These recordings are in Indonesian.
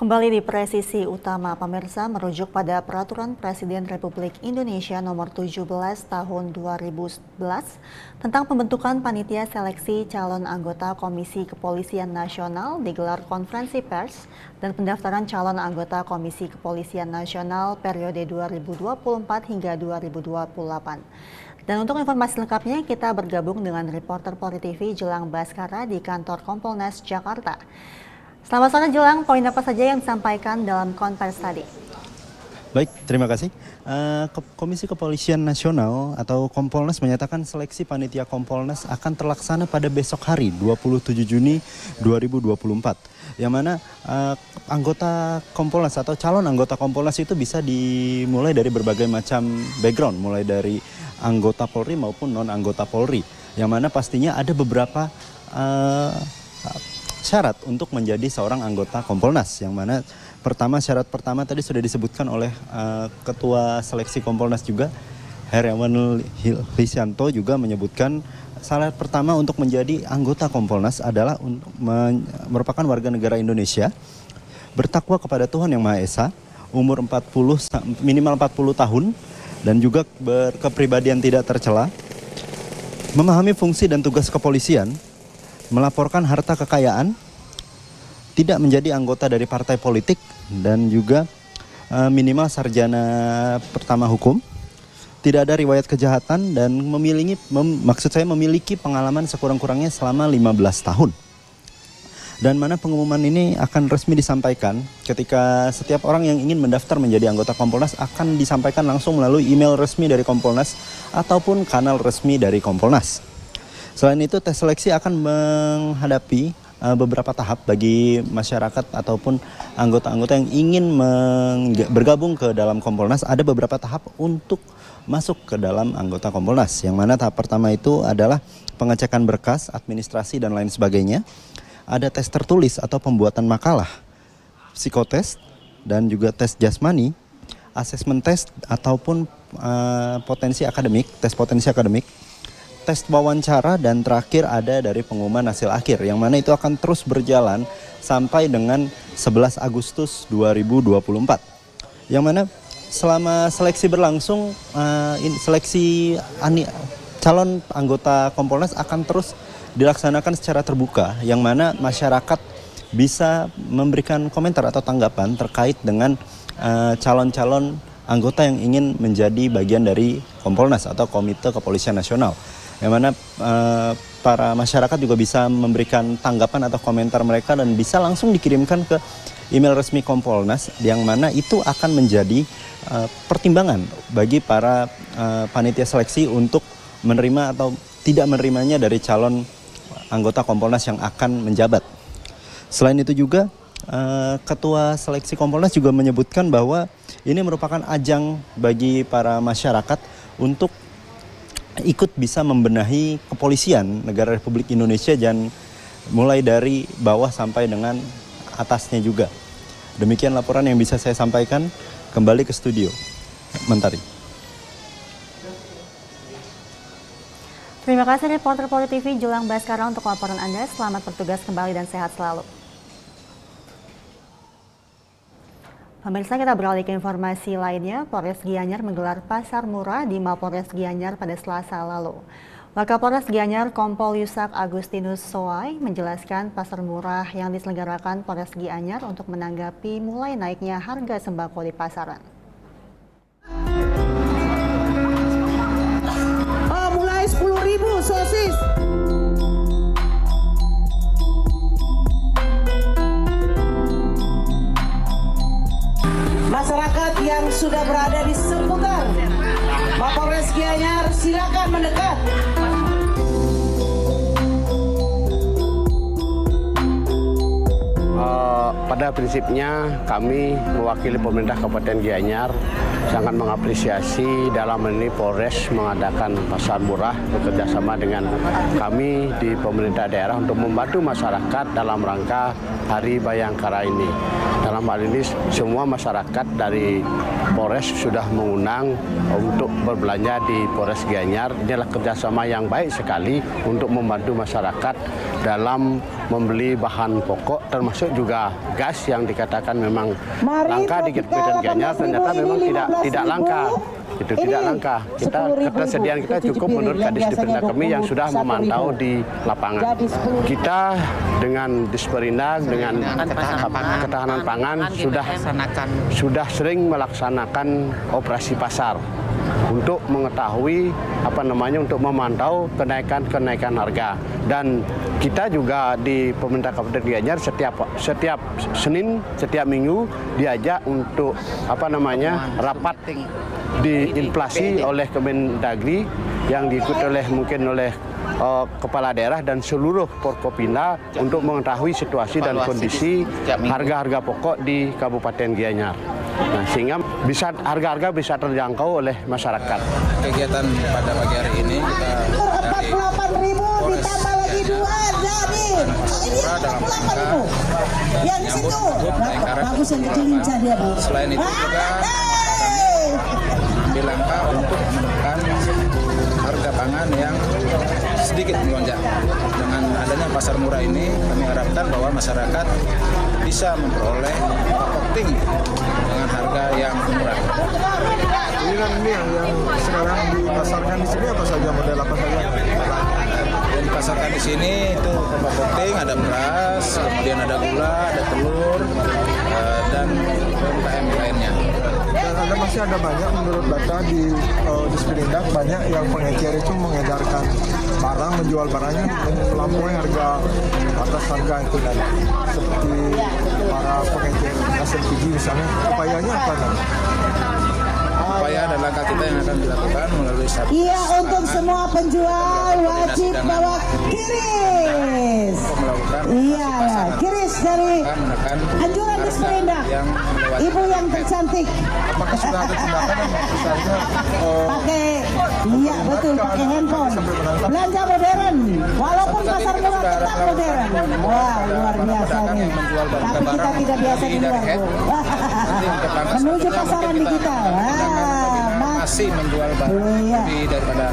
Kembali di presisi utama, pemirsa merujuk pada Peraturan Presiden Republik Indonesia Nomor 17 Tahun 2011 tentang pembentukan panitia seleksi calon anggota Komisi Kepolisian Nasional digelar konferensi pers dan pendaftaran calon anggota Komisi Kepolisian Nasional periode 2024 hingga 2028. Dan untuk informasi lengkapnya kita bergabung dengan reporter Polri TV Jelang Baskara di kantor Kompolnas Jakarta. Selamat sore Jelang, poin apa saja yang disampaikan dalam konferensi tadi? Baik, terima kasih. Komisi Kepolisian Nasional atau Kompolnas menyatakan seleksi panitia Kompolnas akan terlaksana pada besok hari 27 Juni 2024. Yang mana anggota Kompolnas atau calon anggota Kompolnas itu bisa dimulai dari berbagai macam background, mulai dari anggota Polri maupun non anggota Polri. Yang mana pastinya ada beberapa syarat untuk menjadi seorang anggota Kompolnas, yang mana syarat pertama tadi sudah disebutkan oleh Ketua Seleksi Kompolnas juga, Heriawan Lisianto juga menyebutkan syarat pertama untuk menjadi anggota Kompolnas adalah merupakan warga negara Indonesia, bertakwa kepada Tuhan Yang Maha Esa, umur minimal 40 tahun, dan juga berkepribadian tidak tercela, memahami fungsi dan tugas kepolisian, melaporkan harta kekayaan, tidak menjadi anggota dari partai politik, dan juga minimal sarjana pertama hukum, tidak ada riwayat kejahatan, dan memiliki pengalaman sekurang-kurangnya selama 15 tahun. Dan mana pengumuman ini akan resmi disampaikan ketika setiap orang yang ingin mendaftar menjadi anggota Kompolnas akan disampaikan langsung melalui email resmi dari Kompolnas ataupun kanal resmi dari Kompolnas. Selain itu, tes seleksi akan menghadapi beberapa tahap bagi masyarakat ataupun anggota-anggota yang ingin bergabung ke dalam Kompolnas. Ada beberapa tahap untuk masuk ke dalam anggota Kompolnas, yang mana tahap pertama itu adalah pengecekan berkas, administrasi, dan lain sebagainya. Ada tes tertulis atau pembuatan makalah, psikotes, dan juga tes jasmani, asesmen tes ataupun tes potensi akademik, tes wawancara, dan terakhir ada dari pengumuman hasil akhir, yang mana itu akan terus berjalan sampai dengan 11 Agustus 2024. Yang mana selama seleksi berlangsung, seleksi calon anggota Kompolnas akan terus dilaksanakan secara terbuka, yang mana masyarakat bisa memberikan komentar atau tanggapan terkait dengan calon-calon anggota yang ingin menjadi bagian dari Kompolnas atau Komite Kepolisian Nasional. Yang mana para masyarakat juga bisa memberikan tanggapan atau komentar mereka dan bisa langsung dikirimkan ke email resmi Kompolnas, yang mana itu akan menjadi pertimbangan bagi para panitia seleksi untuk menerima atau tidak menerimanya dari calon anggota Kompolnas yang akan menjabat. Selain itu juga Ketua Seleksi Kompolnas juga menyebutkan bahwa ini merupakan ajang bagi para masyarakat untuk ikut bisa membenahi kepolisian negara Republik Indonesia, dan mulai dari bawah sampai dengan atasnya juga. Demikian laporan yang bisa saya sampaikan. Kembali ke studio, Mentari. Terima kasih reporter Polri TV Jelang Baskara untuk laporan Anda. Selamat bertugas kembali dan sehat selalu. Pemirsa, kita beralih ke informasi lainnya. Polres Gianyar menggelar pasar murah di Mapolres Gianyar pada Selasa lalu. Wakapolres Gianyar Kompol Yusak Agustinus Soai menjelaskan pasar murah yang diselenggarakan Polres Gianyar untuk menanggapi mulai naiknya harga sembako di pasaran. Mulai 10.000 sosis. Masyarakat yang sudah berada di seputar Mapolres Gianyar silakan mendekat. Pada prinsipnya kami mewakili pemerintah Kabupaten Gianyar sangat mengapresiasi dalam ini Polres mengadakan pasar murah bekerjasama dengan kami di pemerintah daerah untuk membantu masyarakat dalam rangka Hari Bayangkara ini. Dalam hal ini semua masyarakat dari Polres sudah mengundang untuk berbelanja di Polres Gianyar. Ini adalah kerjasama yang baik sekali untuk membantu masyarakat dalam membeli bahan pokok termasuk juga gas yang dikatakan memang Mari langka di Kabupaten Gianyar, ternyata memang tidak langka. Itu tidak langka. Ketersediaan kita cukup menurut Kadis Disperindak kami yang sudah memantau di lapangan. Kita dengan Disperindak, dengan Ketahanan Pangan sudah sering melaksanakan operasi pasar untuk mengetahui untuk memantau kenaikan harga. Dan kita juga di pemerintah Kabupaten Gianyar setiap Senin, setiap Minggu diajak untuk rapat di inflasi oleh Kemendagri yang diikuti oleh kepala daerah dan seluruh Forkopimda untuk mengetahui situasi dan kondisi harga-harga pokok di Kabupaten Gianyar. Nah, sehingga harga-harga bisa terjangkau oleh masyarakat. Kegiatan pada pagi hari ini kita dari 48.000 ditambah lagi 2 jadi Murah dalam rangka menyambut kenaikan bagus yang kecil dia, Bu. Selain itu juga ambil langkah untuk menekan harga pangan yang sedikit melonjak. Dengan adanya pasar murah ini, kami harapkan bahwa masyarakat bisa memperoleh paketing dengan harga yang murah. Ini yang sekarang dipasarkan di sini apa saja, model apa saja? Yang dipasarkan di sini itu paketing, ada beras, kemudian ada gula, ada telur, dan UMKM lainnya. Dan masih ada banyak menurut data di Disperindak banyak yang pengecer itu mengedarkan barang, menjual barangnya melampaui harga atas harga itu dan seperti para pengecer SLPG misalnya, upayanya apa dan? Upaya dan langkah kita yang akan dilakukan melalui satu. Iya, untuk semua penjual wajib bawa kiris. Iya, kiris dari anjuran Disperindak. Ibu yang tercantik. Apakah sudah ada tindakan yang misalnya Pakai, iya betul, pakai handphone. Belanja modern, walaupun pasar murah tetap modern. Wah, luar biasa nih. Tapi kita tidak biasa di luar, Bu. Menuju pasaran digital. Masih menjual barang lebih daripada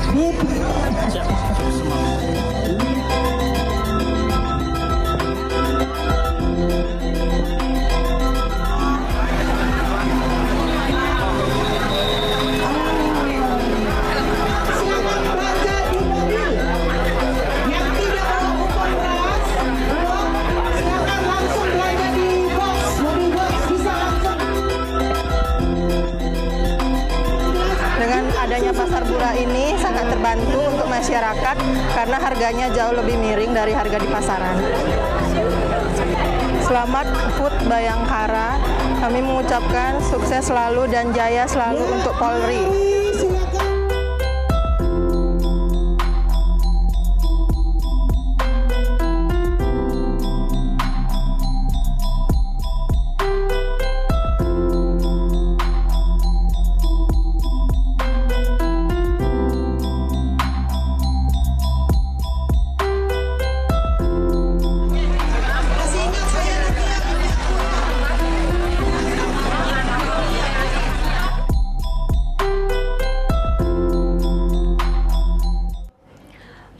adanya pasar murah ini sangat terbantu untuk masyarakat karena harganya jauh lebih miring dari harga di pasaran. Selamat Food Bayangkara, kami mengucapkan sukses selalu dan jaya selalu untuk Polri.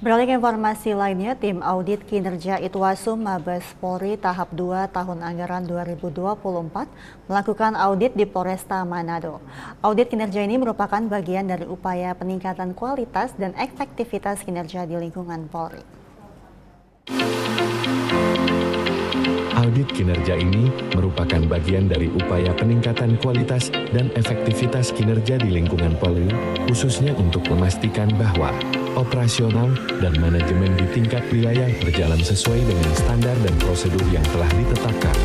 Beralih ke informasi lainnya, tim audit kinerja Itwasum Mabes Polri tahap 2 tahun anggaran 2024 melakukan audit di Polresta Manado. Audit kinerja ini merupakan bagian dari upaya peningkatan kualitas dan efektivitas kinerja di lingkungan Polri. Audit kinerja ini merupakan bagian dari upaya peningkatan kualitas dan efektivitas kinerja di lingkungan Polri, khususnya untuk memastikan bahwa operasional dan manajemen di tingkat wilayah berjalan sesuai dengan standar dan prosedur yang telah ditetapkan.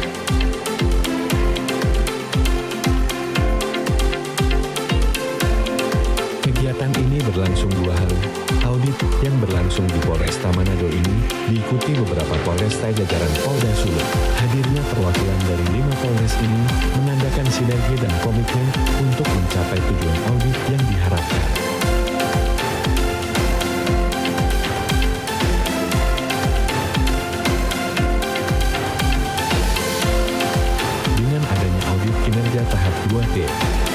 Kegiatan ini berlangsung 2 hari. Audit yang berlangsung di Polresta Manado ini diikuti beberapa Polresta jajaran Polda Sulut. Hadirnya perwakilan dari 5 Polres ini menandakan sinergi dan komitmen untuk mencapai tujuan audit yang diharapkan. Dengan adanya audit kinerja Kerja tahap 2T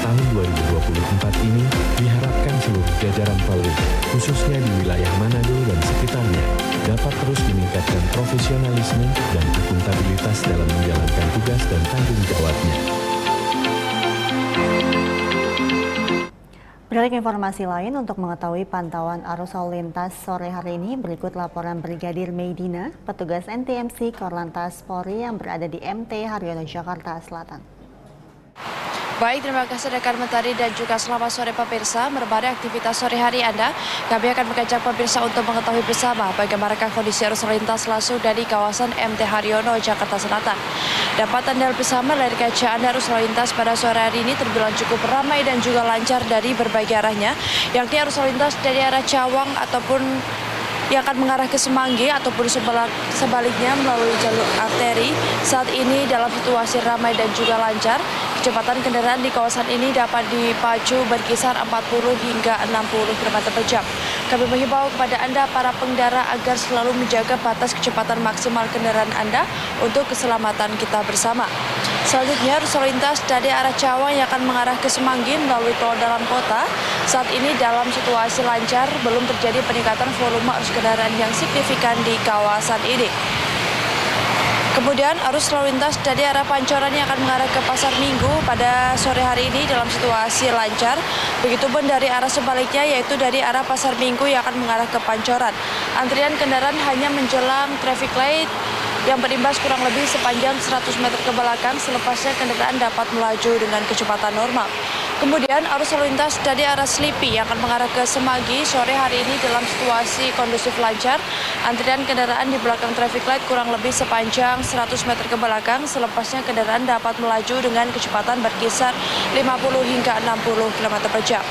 tahun 2024 ini diharapkan seluruh jajaran Polri, khususnya di wilayah Manado dan sekitarnya, dapat terus meningkatkan profesionalisme dan akuntabilitas dalam menjalankan tugas dan tanggung jawabnya. Beralih ke informasi lain, untuk mengetahui pantauan arus lalu lintas sore hari ini, berikut laporan Brigadir Meidina, petugas NTMC Korlantas Polri yang berada di MT Haryono, Jakarta Selatan. Baik, terima kasih rekan Mentari dan juga selamat sore pemirsa. Menemani aktivitas sore hari Anda, kami akan mengajak pemirsa untuk mengetahui bersama bagaimanakah kondisi arus lalu lintas langsung dari kawasan MT Haryono, Jakarta Selatan. Dapat Anda bersama dari kaca Anda arus lalu lintas pada sore hari ini terbilang cukup ramai dan juga lancar dari berbagai arahnya, yakni arus lalu lintas dari arah Cawang ataupun yang akan mengarah ke Semanggi ataupun sebaliknya melalui jalur arteri. Saat ini dalam situasi ramai dan juga lancar. Kecepatan kendaraan di kawasan ini dapat dipacu berkisar 40 hingga 60 km per jam. Kami menghimbau kepada Anda para pengendara agar selalu menjaga batas kecepatan maksimal kendaraan Anda untuk keselamatan kita bersama. Selanjutnya, arus lalu lintas dari arah Cawang yang akan mengarah ke Semanggi melalui tol dalam kota. Saat ini dalam situasi lancar, belum terjadi peningkatan volume arus kendaraan yang signifikan di kawasan ini. Kemudian arus lalu lintas dari arah Pancoran yang akan mengarah ke Pasar Minggu pada sore hari ini dalam situasi lancar. Begitupun dari arah sebaliknya, yaitu dari arah Pasar Minggu yang akan mengarah ke Pancoran. Antrian kendaraan hanya menjelang traffic light yang berimbas kurang lebih sepanjang 100 meter ke belakang, selepasnya kendaraan dapat melaju dengan kecepatan normal. Kemudian arus lalu lintas dari arah Slipi yang akan mengarah ke Semanggi sore hari ini dalam situasi kondusif lancar. Antrian kendaraan di belakang traffic light kurang lebih sepanjang 100 meter ke belakang, selepasnya kendaraan dapat melaju dengan kecepatan berkisar 50 hingga 60 km per jam.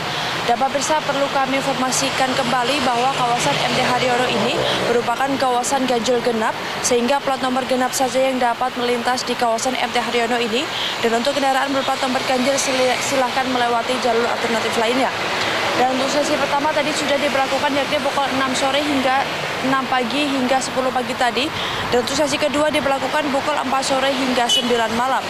Dan pemirsa, perlu kami informasikan kembali bahwa kawasan MT Haryono ini merupakan kawasan ganjil genap, sehingga plat nomor genap saja yang dapat melintas di kawasan MT Haryono ini. Dan untuk kendaraan berplat nomor ganjil silahkan melewati jalur alternatif lainnya. Dan untuk sesi pertama tadi sudah diberlakukan, yakni pukul 6 sore hingga 6 pagi hingga 10 pagi tadi. Dan untuk sesi kedua diberlakukan pukul 4 sore hingga 9 malam.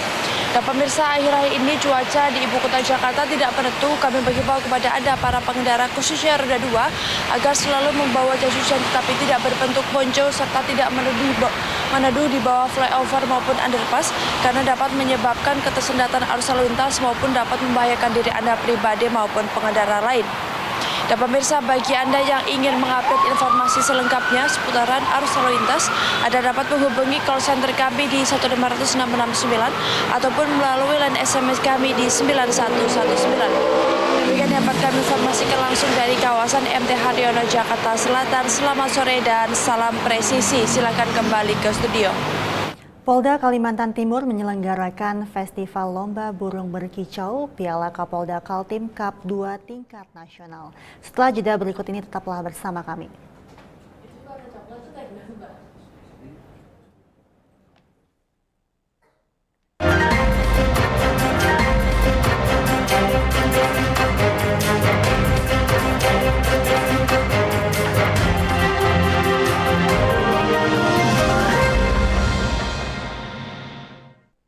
Dan pemirsa, akhir-akhir ini cuaca di ibu kota Jakarta tidak menentu. Kami menghimbau kepada Anda para pengendara khususnya roda 2 agar selalu membawa jas hujan tetapi tidak berbentuk ponco serta tidak meneduh di bawah flyover maupun underpass karena dapat menyebabkan ketersendatan arus lalu lintas maupun dapat membahayakan diri Anda pribadi maupun pengendara lain. Dan pemirsa, bagi Anda yang ingin mengupdate informasi selengkapnya seputaran arus lalu lintas, Anda dapat menghubungi call center kami di 15669 ataupun melalui line SMS kami di 9119. Demikian dapat kami informasikan langsung dari kawasan MT Haryono, Jakarta Selatan. Selamat sore dan salam presisi. Silakan kembali ke studio. Polda Kalimantan Timur menyelenggarakan Festival Lomba Burung Berkicau Piala Kapolda Kaltim Cup 2 tingkat nasional. Setelah jeda berikut ini, tetaplah bersama kami.